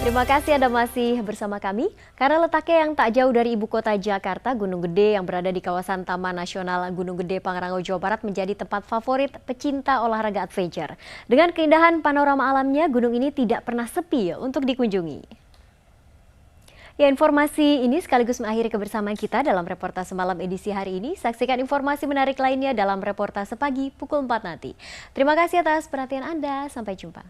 Terima kasih Anda masih bersama kami. Karena letaknya yang tak jauh dari ibu kota Jakarta, Gunung Gede yang berada di kawasan Taman Nasional Gunung Gede, Pangrango, Jawa Barat menjadi tempat favorit pecinta olahraga adventure. Dengan keindahan panorama alamnya, gunung ini tidak pernah sepi untuk dikunjungi. Ya, informasi ini sekaligus mengakhiri kebersamaan kita dalam reportase malam edisi hari ini. Saksikan informasi menarik lainnya dalam reportase pagi pukul 4 nanti. Terima kasih atas perhatian Anda. Sampai jumpa.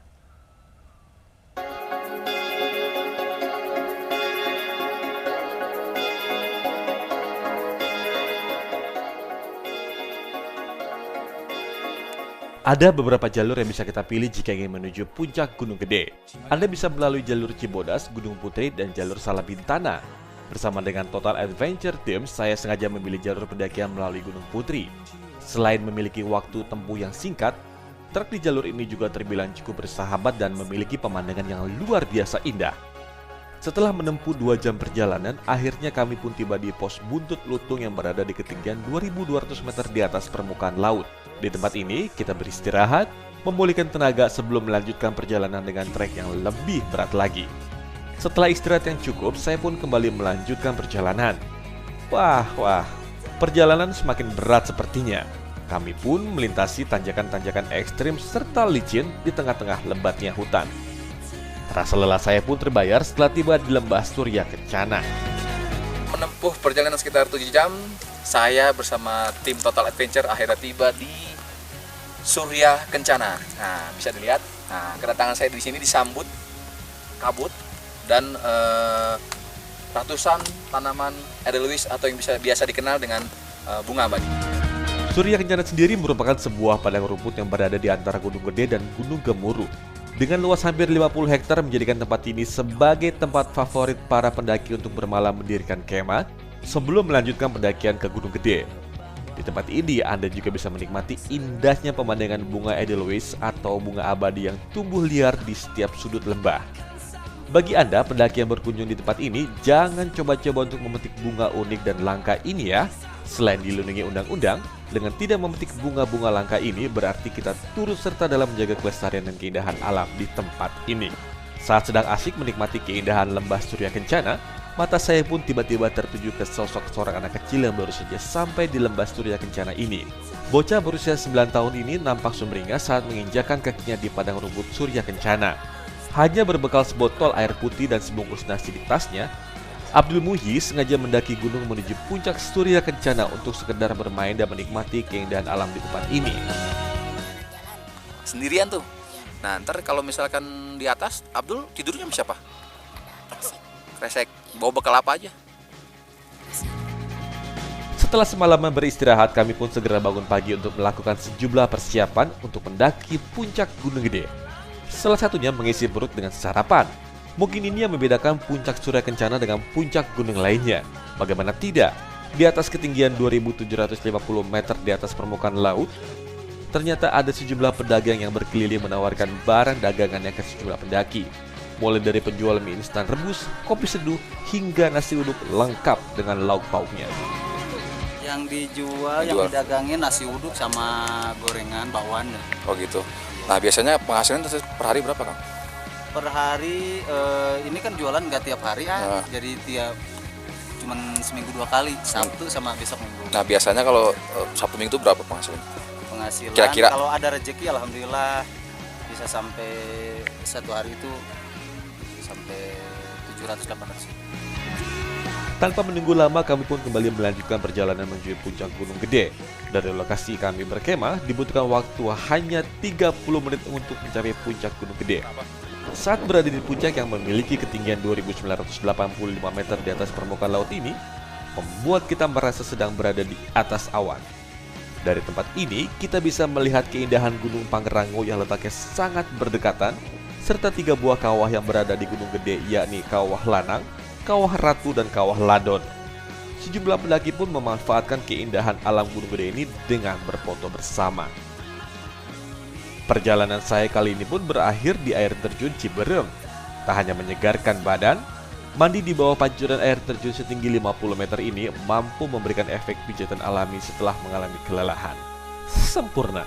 Ada beberapa jalur yang bisa kita pilih jika ingin menuju puncak Gunung Gede. Anda bisa melalui jalur Cibodas, Gunung Putri, dan jalur Salabintana. Bersama dengan Total Adventure Team, saya sengaja memilih jalur pendakian melalui Gunung Putri. Selain memiliki waktu tempuh yang singkat, trek di jalur ini juga terbilang cukup bersahabat dan memiliki pemandangan yang luar biasa indah. Setelah menempuh 2 jam perjalanan, akhirnya kami pun tiba di pos Buntut Lutung yang berada di ketinggian 2.200 meter di atas permukaan laut. Di tempat ini, kita beristirahat, memulihkan tenaga sebelum melanjutkan perjalanan dengan trek yang lebih berat lagi. Setelah istirahat yang cukup, saya pun kembali melanjutkan perjalanan. Wah, perjalanan semakin berat sepertinya. Kami pun melintasi tanjakan-tanjakan ekstrim serta licin di tengah-tengah lebatnya hutan. Rasa lelah saya pun terbayar setelah tiba di Lembah Surya Kencana. Menempuh perjalanan sekitar 7 jam, saya bersama tim Total Adventure akhirnya tiba di Surya Kencana. Nah, bisa dilihat. Nah, kedatangan saya di sini disambut kabut dan ratusan tanaman edelweiss atau yang biasa dikenal dengan bunga abadi. Surya Kencana sendiri merupakan sebuah padang rumput yang berada di antara Gunung Gede dan Gunung Gemuruh. Dengan luas hampir 50 hektar menjadikan tempat ini sebagai tempat favorit para pendaki untuk bermalam mendirikan kemah sebelum melanjutkan pendakian ke Gunung Gede. Di tempat ini Anda juga bisa menikmati indahnya pemandangan bunga edelweiss atau bunga abadi yang tumbuh liar di setiap sudut lembah. Bagi Anda pendaki yang berkunjung di tempat ini, jangan coba-coba untuk memetik bunga unik dan langka ini ya. Selain dilindungi undang-undang, dengan tidak memetik bunga-bunga langka ini berarti kita turut serta dalam menjaga kelestarian dan keindahan alam di tempat ini. Saat sedang asyik menikmati keindahan Lembah Surya Kencana, mata saya pun tiba-tiba tertuju ke sosok seorang anak kecil yang baru saja sampai di Lembah Surya Kencana ini. Bocah berusia 9 tahun ini nampak sumringah saat menginjakan kakinya di padang rumput Surya Kencana. Hanya berbekal sebotol air putih dan sebungkus nasi di tasnya, Abdul Muhyi sengaja mendaki gunung menuju puncak Surya Kencana untuk sekedar bermain dan menikmati keindahan alam di tempat ini. Sendirian tuh. Nah, ntar kalau misalkan di atas, Abdul tidurnya sama siapa? Kresek. Bawa bekal apa aja? Setelah semalaman beristirahat, kami pun segera bangun pagi untuk melakukan sejumlah persiapan untuk mendaki puncak Gunung Gede. Salah satunya mengisi perut dengan sarapan. Mungkin ini yang membedakan puncak Surya Kencana dengan puncak gunung lainnya. Bagaimana tidak? Di atas ketinggian 2.750 meter di atas permukaan laut, ternyata ada sejumlah pedagang yang berkeliling menawarkan barang dagangannya ke sejumlah pendaki. Mulai dari penjual mie instan rebus, kopi seduh, hingga nasi uduk lengkap dengan lauk pauknya. Yang dijual, yang didagangin nasi uduk sama gorengan bakwan. Oh gitu. Nah, biasanya penghasilan per hari berapa, Kang? Per hari, ini kan jualan nggak tiap hari jadi cuman seminggu 2 kali, Sabtu sama besok Minggu. Nah, biasanya kalau Sabtu Minggu itu berapa penghasilan? Penghasilan Kira-kira kalau ada rezeki alhamdulillah bisa sampai satu hari itu sampai 700-800. Tanpa menunggu lama, kami pun kembali melanjutkan perjalanan menuju puncak Gunung Gede. Dari lokasi kami berkemah, dibutuhkan waktu hanya 30 menit untuk mencapai puncak Gunung Gede. Saat berada di puncak yang memiliki ketinggian 2.985 meter di atas permukaan laut ini, membuat kita merasa sedang berada di atas awan. Dari tempat ini, kita bisa melihat keindahan Gunung Pangrango yang letaknya sangat berdekatan, serta 3 buah kawah yang berada di Gunung Gede, yakni Kawah Lanang, Kawah Ratu, dan Kawah Ladon. Sejumlah pendaki pun memanfaatkan keindahan alam Gunung Gede ini dengan berfoto bersama. Perjalanan saya kali ini pun berakhir di air terjun Ciberem. Tak hanya menyegarkan badan, mandi di bawah pancuran air terjun setinggi 50 meter ini mampu memberikan efek pijatan alami setelah mengalami kelelahan. Sempurna.